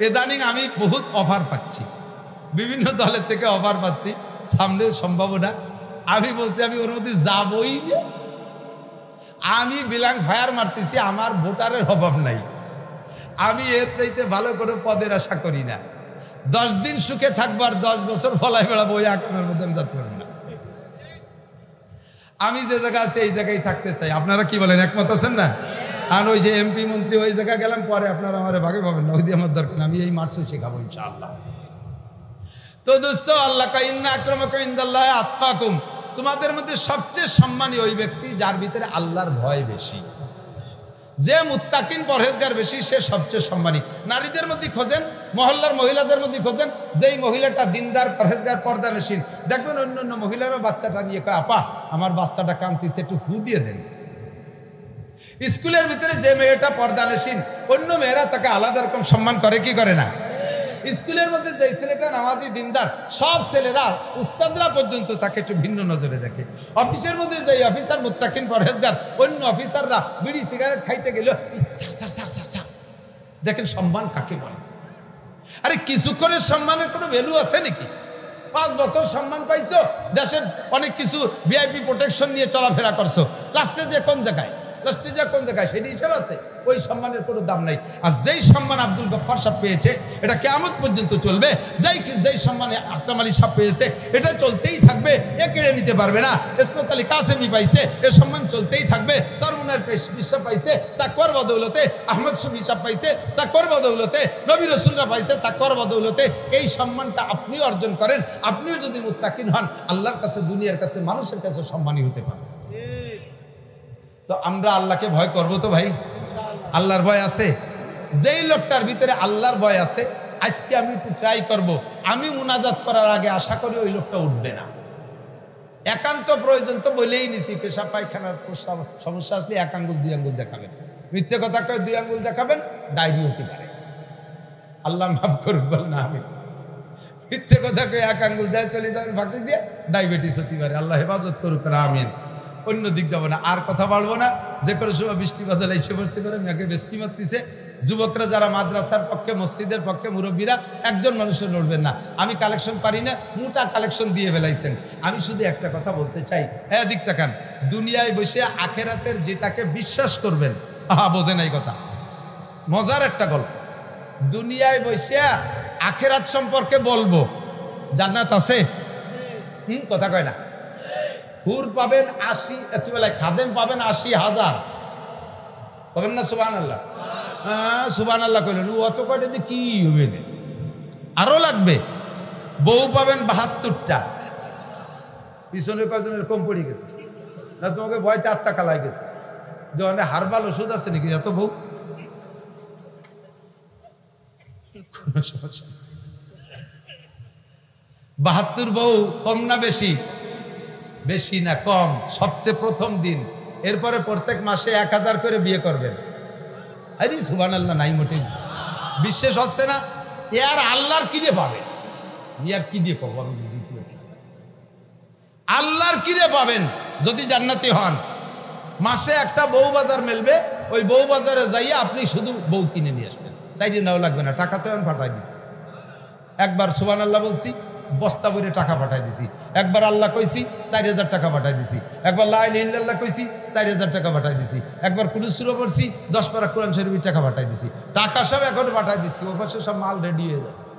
ইদানিং আমি বহুত অফার পাচ্ছি, বিভিন্ন দলের থেকে অফার পাচ্ছি, সামনে সম্ভাবনা। আমি বলছি আমি ওর মধ্যে যাবই না। আমি বিলাং ফায়ার মারতেছি, আমার ভোটারের অভাব নাই, আমি এর চাইতে ভালো কোনো পদের আশা করি না। 10 দিন সুখে থাকবো আর 10 বছর ফলাই বেড়াবো, ওই আকামের মধ্যে আমি যেতে পারবো না। আমি যে জায়গা আছে এই জায়গায় থাকতে চাই। আপনারা কি বলেন, একমত আছেন না? আর ওই যে এমপি মন্ত্রী ওই জায়গায় গেলাম, পরে আপনারা আমার ভাগে পাবেন না, ওই দিয়ে আমার দরকার, আমি এই মার্চে শেখাবো ইনশাআল্লাহ। তো দোস্ত, আল্লাহ কা ইন্না আক্রামাকুম ইনদাল্লাহি আতকাকুম, তোমাদের মধ্যে সবচেয়ে সম্মানী ওই ব্যক্তি যার ভিতরে আল্লাহর ভয় বেশি। যে মুত্তাকিন পরহেজগার বেশি, সে সবচেয়ে সম্মানী। নারীদের মধ্যে খোঁজেন, মহল্লার মহিলাদের মধ্যে খোঁজেন, যেই মহিলাটা দিনদার পরহেজগার পর্দানশীল, দেখবেন অন্য অন্য মহিলারও বাচ্চাটা নিয়ে কয়, আপা আমার বাচ্চাটা কাঁদতেছে, একটু ফু দিয়ে দেন। স্কুলের ভিতরে যে মেয়েটা পর্দানশীল, অন্য মেয়েরা তাকে আলাদা রকম সম্মান করে কি করে না? স্কুলের মধ্যে যে ছেলেটা নামাজি দিনদার, সব ছেলেরা উস্তাদরা পর্যন্ত তাকে একটু ভিন্ন নজরে দেখে। অফিসের মধ্যে যে অফিসার মুত্তাকিন পরহেজগার, অন্য অফিসাররা বিড়ি সিগারেট খাইতে গেল দেখেন সম্মান কাকে বলে। আরে কিছুক্ষণের সম্মানের কোনো ভ্যালু আছে নাকি? 5 বছর সম্মান পাইছো, দেশের অনেক কিছু ভিআইপি প্রোটেকশন নিয়ে চলাফেরা করছো, লাস্টে যে কোন জায়গায় সেটি হিসাব আছে? ওই সম্মানের কোনো দাম নাই। আর যেই সম্মান আব্দুল গফফার সাহেব পেয়েছে, এটা কিয়ামত পর্যন্ত চলবে। যেই সম্মানে আকরাম আলী সাহেব পেয়েছে, এটা চলতেই থাকবে, এ কেড়ে নিতে পারবে না। ইসমত আলী কাসেমি পাইছে, এ সম্মান চলতেই থাকবে। সরমুনার বিশ্বাস পাইছে তাকওয়ার বদৌলতে, আহমদ শফি সাহেব পাইছে তাকওয়ার বদৌলতে, নবী রাসূলরা পাইছে তাকওয়ার বদৌলতে। এই সম্মানটা আপনিও অর্জন করেন। আপনিও যদি মুত্তাকিন হন, আল্লাহর কাছে, দুনিয়ার কাছে, মানুষের কাছে সম্মানী হতে পারবেন। তো আমরা আল্লাহকে ভয় করবো তো ভাই? আল্লাহর ভয় আছে? যেই লোকটার ভিতরে আল্লাহর ভয় আছে, আজকে আমি একটু ট্রাই করব, আমি মুনাজাত করার আগে আশা করি ওই লোকটা উঠবে না। একান্ত প্রয়োজন তো বলেই নিছি, পেশাব পায়খানার সমস্যা আসলে 1 আঙ্গুল 2 আঙ্গুল দেখাবেন, মিথ্যে কথা কয়ে 2 আঙ্গুল দেখাবেন, ডায়রি হতে পারে। আল্লাহ মাফ করুক, বল না আমি মিথ্যে কথা কয়ে 1 আঙ্গুল দেয় চলে যাবেন ফাঁকি দিয়ে, ডায়াবেটিস হতে পারে। আল্লাহ হেফাজত করুক, আমিন। অন্য দিক যাবো না, আর কথা বলবো না। যে কোনো সময় বৃষ্টি বাদল এসে বসতে পারে, মেঘে বেশকি মারতেছে। যুবকরা যারা মাদ্রাসার পক্ষে, মসজিদের পক্ষে, মুরব্বীরা, একজন মানুষের লড়বেন না। আমি কালেকশন পারি না, মোটা কালেকশন দিয়ে ফেলাইছেন। আমি শুধু একটা কথা বলতে চাই, হ্যাঁ দিক তাকান, দুনিয়ায় বসে আখেরাতের যেটাকে বিশ্বাস করবেন, বোঝেন এই কথা, মজার একটা গল্প। দুনিয়ায় বসে আখেরাত সম্পর্কে বলবো, জান্নাত আছে? কথা কয় না। হুর পাবেন 80, কি বলে, খাদেম পাবেন 80,000, পাবেন না? সুবহানাল্লাহ, সুবহানাল্লাহ কইলেন। ও অত কয়টা দিয়ে কি হবে না, আরো লাগবে। বউ পাবেন 72টা, পিছনের কয়জনের কম পড়ে গেছে না? তোমাকে ভয়তে আত্মা কালাই গেছে যে অনেক হারবাল ওষুধ আছে নাকি এত বউ? কোন সমস্যা? 72 বউ কম না বেশি? বেশি না কম? সবচেয়ে প্রথম দিন, এরপরে প্রত্যেক মাসে 1000 করে বিয়ে করবেন। আরে সুবহানাল্লাহ, নাই মোটে বিশ্বাস হচ্ছে না। এর আল্লাহর কি দিয়ে পাবেন? ইয়ার কি দিয়ে পাবো আমি? আল্লাহর কি দিয়ে পাবেন যদি জান্নাতি হন? মাসে একটা বউ বাজার মেলবে, ওই বউ বাজারে যাইয়া আপনি শুধু বউ কিনে নিয়ে আসবেন, চাইলে নাও লাগবে না, টাকা তো এখন পাঠাই দিছে। একবার সুবহানাল্লাহ বলছি, বস্তা ভরে টাকা পাঠাই দিছি। একবার আল্লাহ কইছি, 4000 টাকা পাঠাই দিছি। একবার লা ইলাহা ইল্লাল্লাহ কইছি, 4000 টাকা পাঠাই দিছি। একবার কুরআন সূরা পড়ছি, 10 পারা কোরআন শরীফের টাকা পাঠাই দিছি। টাকা সব এখন পাঠাই দিছি, ও পাশে সব মাল রেডি হয়ে যাচ্ছে।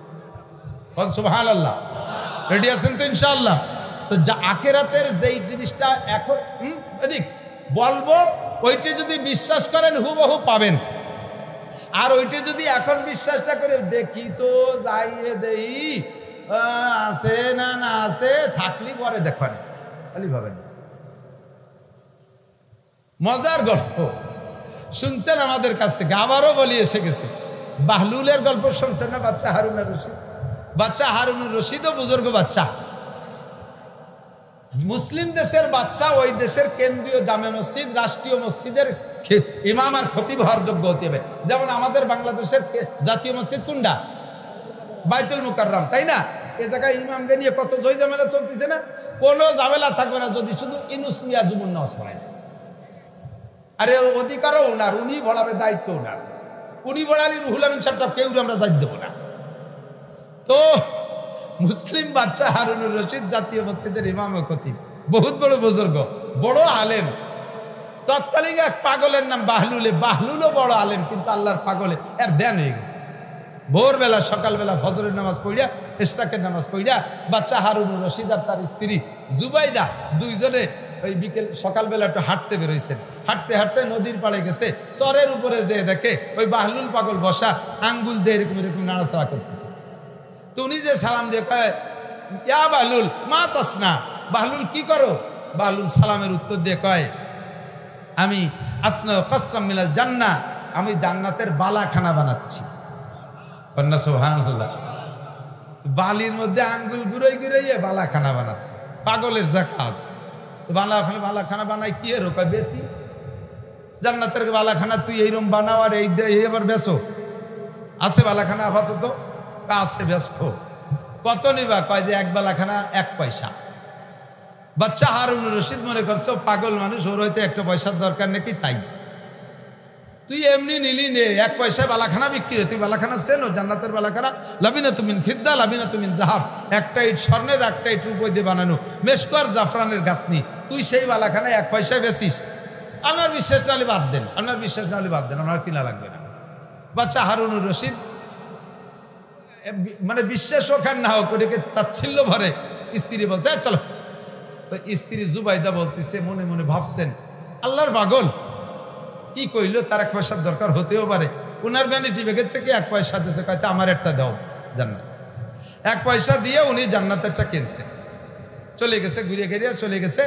সুবহানাল্লাহ, রেডি আছেন তো ইনশাআল্লাহ? তো যা আখিরাতের যেই জিনিসটা এখন এদিক বলবো, ওইটা যদি বিশ্বাস করেন হুবহু পাবেন। আর ওইটা যদি এখন বিশ্বাস না করে দেখি তো যাইয়ে দেই আছে না না আছে, থাকলি পরে দেখবেন, খালি ভাবেন। মজার গল্প শুনছেন আমাদের কাছ থেকে, আবারও বলি এসে গেছে। বাহলুলের গল্প শুনছেন না? বাচ্চা হারুনুর রশিদ, বাচ্চা হারুনুর রশিদও বুজুর্গ বাচ্চা, মুসলিম দেশের বাচ্চা, ওই দেশের কেন্দ্রীয় জামে মসজিদ, রাষ্ট্রীয় মসজিদের ইমাম আর খতিব হওয়ার যোগ্য হতে হবে। যেমন আমাদের বাংলাদেশের জাতীয় মসজিদ কোনটা? বাইতুল মুকাররম, তাই না? এ জায়গায় ইমামকে নিয়ে কত জয় ঝামেলা চলতেছে না? কোনো ঝামেলা থাকবে না যদি শুধু ইনুস মিয়া জুমুন নামাজ পড়ায় না। আরে অধিকারও ওনার, উনি ভরাবে, দায়িত্ব ওনার। উনি বড় আলী রুহুল আমিন সাহেবটা কেউ আমরা যাই দেবো না। তো মুসলিম বাচ্চা হারুনুর রশিদ জাতীয় মসজিদের ইমাম ও খতিব, বহুত বড় বুজুর্গ, বড় আলেম। তৎকালীন এক পাগলের নাম বাহলুল, বাহলুলও বড় আলেম, কিন্তু আল্লাহর পাগলে এর ধ্যান হয়ে গেছে। ভোরবেলা সকালবেলা ফজরের নামাজ পড়িয়া, ইশরাকের নামাজ পড়িয়া বাচ্চা হারুনুর রশিদ আর তার স্ত্রী জুবাইদা দুইজনে ওই বিকেল সকালবেলা একটু হাঁটতে বেরোইছেন। হাঁটতে হাঁটতে নদীর পাড়ে গেছে, চরের উপরে যে দেখে ওই বাহলুল পাগল বসা আঙ্গুল দিয়ে এরকম এরকম নাড়াচাড়া করতেছে। তো উনি যে সালাম দিয়ে কয়, ইয়া বাহলুল মা তাসনা, বাহলুল কি করো? বাহলুল সালামের উত্তর দিয়ে কয়, আমি আসনা কাসরাম মিনাল জান্নাহ, আমি জান্নাতের বালাখানা বানাচ্ছি। কন্যা সুবহানাল্লাহ। বালির মধ্যে আঙ্গুল ঘুরাই ঘুরাইয়ে বালাখানা বানাচ্ছে, পাগলের যা কাজ। বালাখানা বানাই কি এর কয় বেশি, জান্নাতের বালাখানা তুই এইরকম বানাও আর এই এবার বেসো। আছে বালাখানা আপাতত? আছে, বেসবো। কত নিবা? কয় যে এক বালাখানা 1 পয়সা। বাচ্চা হারুনুর রশিদ মনে করছে ও পাগল মানুষ, ওর হয়তো একটা পয়সার দরকার নাকি, তাই তুই এমনি নিলি নে, 1 পয়সায় বালাখানা বিক্রি। তুই বালাখানা চেনো? জান্নাতের বালাখানা লাবিনা তুমিন ফিদ্দা লাবিনা তুমিন জাহাব, একটা ইট স্বর্ণের একটা ইট রূপোয় দিয়ে বানানো, মেশকোয়ার জাফরানের গাঁথনি। তুই সেই বালাখানা 1 পয়সায় বেচিস? আপনার বিশ্বাস নাহলে বাদ দেন, আপনার বিশ্বাস নাহলে বাদ দেন, আমার কিনা লাগবে না। বাচ্চা হারুনুর রশিদ মানে বিশ্বাস হোক আর না হোক, ওটাকে তাচ্ছিল্য ভরে স্ত্রী বলছে চলো। তো স্ত্রী জুবাইদা বলতেছে, মনে মনে ভাবছেন আল্লাহর পাগল কি কইল, তার 1 পয়সার দরকার হতেও পারে। উনার ভ্যানিটি ব্যাগের থেকে 1 পয়সা দিয়েছে, কয়তো আমার একটা দাও জান্নাত। 1 পয়সা দিয়ে উনি জান্নাতেরটা কিনছে, চলে গেছে, ঘুরে ঘিরিয়ে চলে গেছে।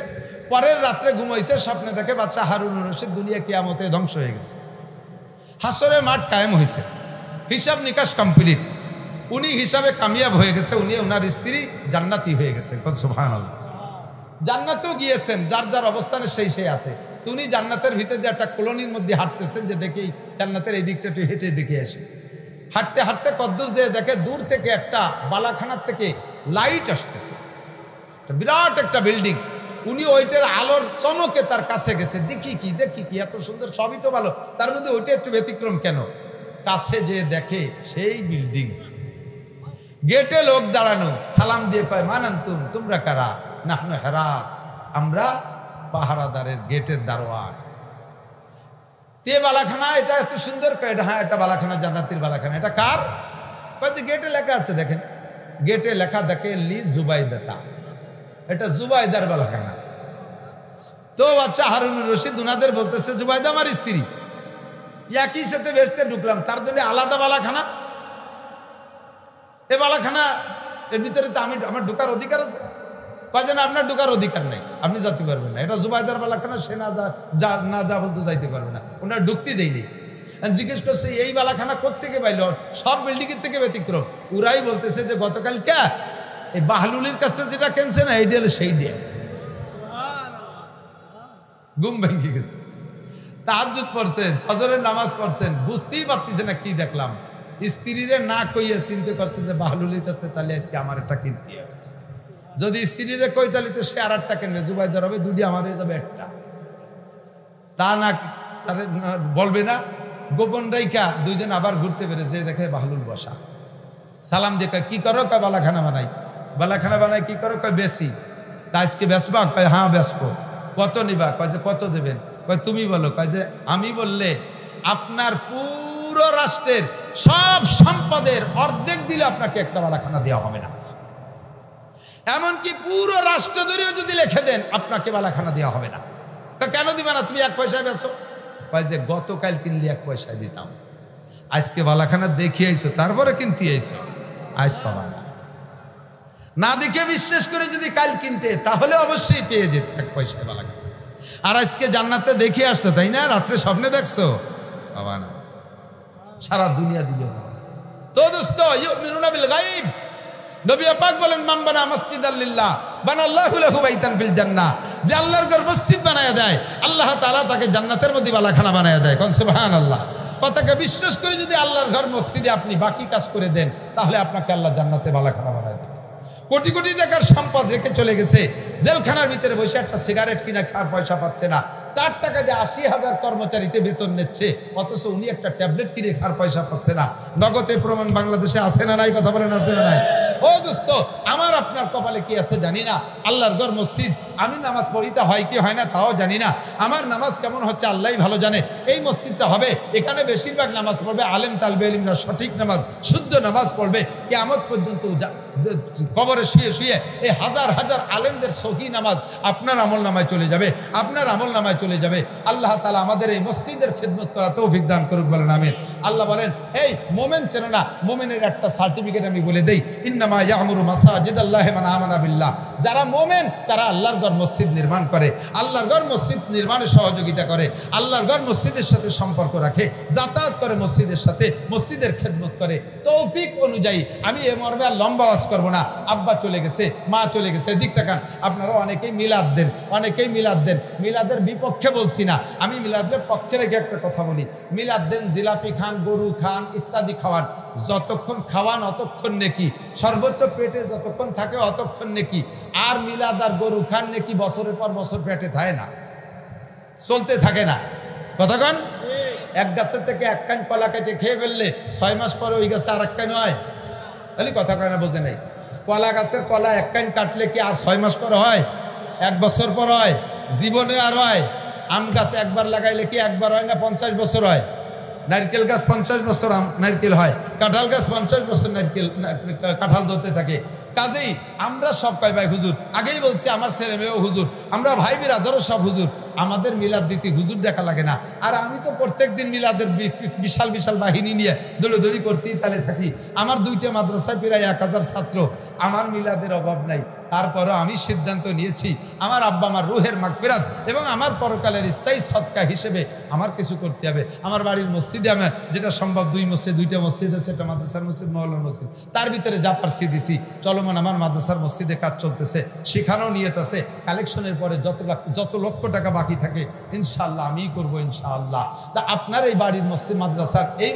পরের রাত্রে ঘুমাইছে, স্বপ্নে দেখে বাচ্চা হারুনুর রশিদ দুনিয়া কিয়ামতে ধ্বংস হয়ে গেছে, হাসরের মাঠ কায়েম হয়েছে, হিসাব নিকাশ কমপ্লিট, উনি হিসাবে কামিয়াব হয়ে গেছে, উনি ওনার স্ত্রী জান্নাতি হয়ে গেছে। সুবহানাল্লাহ। জান্নাতেও গিয়েছেন, যার যার অবস্থানে সেই সেই আছে। তো উনি জান্নাতের ভিতর দিয়ে একটা কলোনির মধ্যে হাঁটতেছেন, যে দেখেই জান্নাতের এই দিকটা একটু হেঁটে দেখে আসে। হাঁটতে হাঁটতে কদ্দূর যে দেখে দূর থেকে একটা বালাখানার থেকে লাইট আসতেছে, বিরাট একটা বিল্ডিং। উনি ওইটার আলোর চমকে তার কাছে গেছে, দেখি কি এত সুন্দর, সবই তো ভালো, তার মধ্যে ওইটা একটু ব্যতিক্রম কেন? কাছে যে দেখে সেই বিল্ডিং, গেটে লোক দাঁড়ানো, সালাম দিয়ে কয় মানান্তুম, তোমরা কারা? নাহনু হেরাস, আমরা পাহারাদারের গেটের দারোয়ান। তে বালাখানা এটা এত সুন্দর, হ্যাঁ এটা বালাখানা, জান্নাতের বালাখানা। এটা কার? কয়েছে গেটে লেখা আছে, দেখেন গেটে লেখা দেখে লি জুবাইদাতা, এটা জুবাইদার বালাখানা। তো বাচ্চা হারুনুর রশিদ উনাদের বলতেছে, জুবাইদা আমার স্ত্রী, একই সাথে বেচতে ঢুকলাম, তার জন্য আলাদা বালাখানা? এ বালাখানা এর ভিতরে তো আমার ঢুকার অধিকার আছে? কয় যেন আপনার ঢুকার অধিকার নেই, আপনি যেতে পারবেন না, এটা জুবাইদার বালাখানা, সে না যা বলতে যাইতে পারবে না, ওনার ঢুকতে দেয়নি। জিজ্ঞেস করছে এই বালাখানা কোত্থেকে পাইল? সব বিল্ডিং এর থেকে ব্যতিক্রম। ওরাই বলতেছে যে গতকাল কে এই বাহলুলের কাছ থেকে যেটা কেনছে না, এই হলো সেই ডে। ঘুম ভেঙে গেছে, তাহাজ্জুদ পড়ছেন, ফজরের নামাজ পড়ছেন, বুঝতেই পারতেছে না কি দেখলাম। স্ত্রীরে না কইয়া চিন্তা করছে যে বাহলুলের কাছ থেকে তাহলে আজকে আমার একটা কিনতে হবে। যদি স্ত্রীরে কই তাহলে তো সে আর একটা কিনবে, জুবাইদার হবে 2টি, আমার হয়ে যাবে 1টা। তা না তার বলবে না, গোপন রাইখা দুইজন আবার ঘুরতে পেরেছে, দেখে বাহলুল বসা। সালাম দিয়ে কয় কি করো? কয় বালাখানা বানাই। বালাখানা বানাই কি করো? কয় বেশি। তা আজকে বেচবা? কয় হ্যাঁ বেচবো। কত নিবা? কয় যে কত দেবেন? কয় তুমি বলো। কয় যে আমি বললে আপনার পুরো রাষ্ট্রের সব সম্পদের অর্ধেক দিলে আপনাকে একটা বালাখানা দেওয়া হবে না, এমনকি পুরো রাষ্ট্র ধরেও যদি লিখে দেন আপনাকে বালাখানা দেওয়া হবে না। কেন দিবে না? তুমি 1 পয়সায় বেচো। কয় যে গতকাল কিনলে 1 পয়সায় দিতাম, আজকে বালাখানা দেখিয়ে আইছো, তারপরে কিনতে আইছো, আজ পাবা না। না দেখে বিশ্বাস করে যদি কাল কিনতে, তাহলে অবশ্যই পেয়ে যেত 1 পয়সায় বালাখানা। আর আজকে জান্নাতে দেখে আসছো, তাই না? রাত্রে স্বপ্নে দেখছো, পাবা না, সারা দুনিয়া দিলেও পাবা না। তো দোস্ত, ইউমিনুনা বিল গায়ব, নবী পাক বলেন মান বানা মসজিদাল লিল্লাহ বানাল্লাহু লাহু বাইতান ফিল জান্নাহ, যে আল্লাহর ঘর মসজিদ বানায়া দেয়, আল্লাহ তাআলা তাকে জান্নাতের মধ্যে বালাখানা বানায়া দেয়। কোন সুবহানাল্লাহ। কথাকে বিশ্বাস করে যদি আল্লাহর ঘর মসজিদে আপনি বাকি কাজ করে দেন, তাহলে আপনাকে আল্লাহ জান্নাতে বালাখানা বানায় দেবে। কোটি কোটি টাকার সম্পদ রেখে চলে গেছে, জেলখানার ভিতরে বসে একটা সিগারেট কিনা খাওয়ার পয়সা পাচ্ছে না, তার টাকা দিয়ে ৮০,০০০ কর্মচারীতে বেতন নিচ্ছে, অথচ উনি একটা ট্যাবলেট কিনে খাওয়ার পয়সা পাচ্ছে না। নগদে প্রমাণ বাংলাদেশে আছে না নাই? কথা বলেন আছে না নাই? ও দোস্ত, আমার আপনার কপালে কি আছে জানি না। আল্লাহর ঘর মসজিদ, আমি নামাজ পড়িতে হয় কি হয় না তাও জানি না। আমার নামাজ কেমন হচ্ছে আল্লাহই ভালো জানে। এই মসজিদটা হবে, এখানে বেশিরভাগ নামাজ পড়বে আলেম তালবে ইলমরা, সঠিক নামাজ, শুদ্ধ নামাজ পড়বে। কিয়ামত পর্যন্ত কবরে শুয়ে শুয়ে এই হাজার হাজার আলেমদের সহি নামাজ আপনার আমল নামায় চলে যাবে, আপনার আমল নামায় চলে যাবে। আল্লাহ তাআলা আমাদের এই মসজিদের খেদমত করা তৌফিক দান করুক, বলেন আমিন। আল্লাহ বলেন, এই মোমেন চেনো না? মোমেনের একটা সার্টিফিকেট আমি বলে দেই, ইন্নামা ইয়ামুরু মাসাজিদাল্লাহি মান আমানা বিল্লাহ। যারা মোমেন তারা আল্লাহর ঘর মসজিদ নির্মাণ করে, আল্লাহর ঘর মসজিদ নির্মাণে সহযোগিতা করে, আল্লাহর ঘর মসজিদের সাথে সম্পর্ক রাখে, যাতায়াত করে মসজিদের সাথে, মসজিদের খেদমত করে। তৌফিক অনুযায়ী আমি এ মর্মে আর লম্বা ওয়াজ করবো না। আব্বা চলে গেছে, মা চলে গেছে, এদিক তাকান। আপনারা অনেকেই মিলাদ দেন, অনেকেই মিলাদ দেন। মিলাদের বিপক্ষে বলছি না, আমি মিলাদের পক্ষে রেখে একটা কথা বলি। মিলাদ দেন, জিলাপি খান, গরু খান, ইত্যাদি খাওয়ান। যতক্ষণ খাওয়ান অতক্ষণ নেকি, সর্বোচ্চ পেটে যতক্ষণ থাকে অতক্ষণ নেকি। আর মিলাদ আর গরু খান নেকি বছরের পর বছর পেটে থাকে না, চলতে থাকে না। কতক্ষণ? এক গাছের থেকে এক কান কলা কেটে খেয়ে ফেললে 6 মাস পরে ওই গাছে আর এক কান হয়? তাহলে কথা কয় না, বোঝে নাই। কলা গাছের কলা এক কান কাটলে কি আর 6 মাস পর হয়? 1 বছর পর হয়? জীবনে আর হয়? আম গাছ একবার লাগাইলে কি একবার হয় না 50 বছর হয়? নারকেল গাছ 50 বছর নারকেল হয়, কাঁঠাল গাছ 50 বছর নারকেল কাঁঠাল ধরতে থাকে। কাজেই আমরা সব কয় ভাই হুজুর, আগেই বলছি আমার ছেলে মেয়েও হুজুর, আমরা ভাই বিরাদরও সব হুজুর। আমাদের মিলাদ দিতে হুজুর দেখা লাগে না। আর আমি তো প্রত্যেক দিন মিলাদের বিশাল বিশাল বাহিনী নিয়ে দৌড়াদৌড়ি করতেই তালে থাকি। আমার 2টা মাদ্রাসায় প্রায় 1000 ছাত্র, আমার মিলাদের অভাব নাই। তারপরও আমি সিদ্ধান্ত নিয়েছি আমার আব্বা আমার রুহের মাগফিরাত এবং আমার পরকালের স্থায়ী সদকা হিসেবে আমার কিছু করতে হবে। আমার বাড়ির মসজিদে আমার যেটা সম্ভব, 2টা মসজিদ আছে, একটা মাদ্রাসার মসজিদ, মহল্লার মসজিদ, তার ভিতরে যা পারছি দিছি। চলমান আমার মাদ্রাসার মসজিদে কাজ চলতেছে, সেখানেও নিয়ত আছে। কালেকশনের পরে যত লক্ষ টাকা বাকি থাকে ইনশাআল্লাহ আমিই করবো, ইনশাআল্লাহ। তা আপনার এই বাড়ির মসজিদ, মাদ্রাসার এই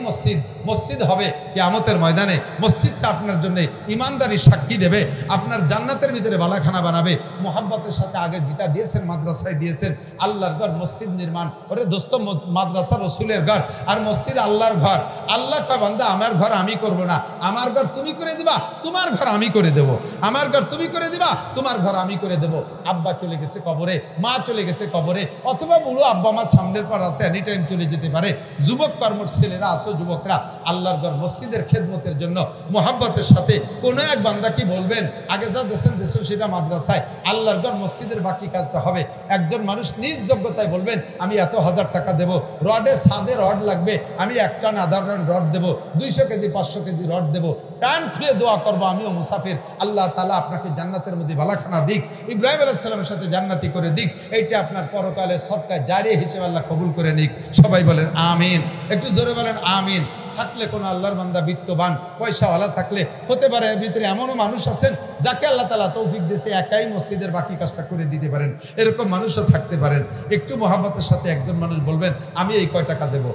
মসজিদ হবে কিয়ামতের ময়দানে। মসজিদটা আপনার জন্য ইমানদারি সাক্ষী দেবে, আপনার জান্নাতের ভিতরে বালাখানা বানাবে। মোহাব্বতের সাথে আগে যেটা দিয়েছেন, মাদ্রাসায় দিয়েছেন আল্লাহর ঘর মসজিদ নির্মাণ। ওরে দোস্ত, মাদ্রাসা রসুলের ঘর আর মসজিদ আল্লাহর ঘর। আল্লাহ কয় বান্দা আমার ঘর আমি করব না, আমার ঘর তুমি করে দিবা, তোমার ঘর আমি করে দেব। আমার ঘর তুমি করে দিবা, তোমার ঘর আমি করে দেব। আব্বা চলে গেছে কবরে, মা চলে গেছে কবরে, অথবা বুড়ো আব্বা মা সামনের পর আছে, এনি টাইম চলে যেতে পারে। যুবক কর্মঠ ছেলেরা আসো, যুবকরা আল্লাহর ঘর মসজিদের খেদমতের জন্য মোহাব্বতের সাথে কোনো এক বান্দা কি বলবেন, আগে যা দেশেন সেটা মাদ্রাসায়, আল্লাহর ঘর মসজিদের বাকি কাজটা হবে। একজন মানুষ নিজ যোগ্যতায় বলবেন আমি এত 1000 টাকা দেবো, রডে ছাদে রড লাগবে, আমি 1 টান আধা টান রড দেবো, 200 কেজি 500 কেজি রড দেবো। প্রাণ খুলে দোয়া করবো, আমিও মুসাফির, আল্লাহ তাআলা আপনাকে জান্নাতের মধ্যে বালাখানা দিক, ইব্রাহিম আলাইহিস সালামের সাথে জান্নাতি করে দিক। এইটা আপনার পরকালের সদকা জারিয়া হিসেবে আল্লাহ কবুল করে নিক। সবাই বলেন আমিন, একটু জোরে বলেন আমিন। থাকলে কোনো আল্লাহর বান্দা বিত্তবান পয়সাওয়ালা থাকলে হতে পারে, এর ভিতরে এমনও মানুষ আছেন যাকে আল্লাহ তাআলা তৌফিক দিয়েছে একাই মসজিদের বাকি কাজটা করে দিতে পারেন, এরকম মানুষও থাকতে পারেন। একটু মহাব্বতের সাথে একজন মানুষ বলবেন আমি এই কয় টাকা দেবো।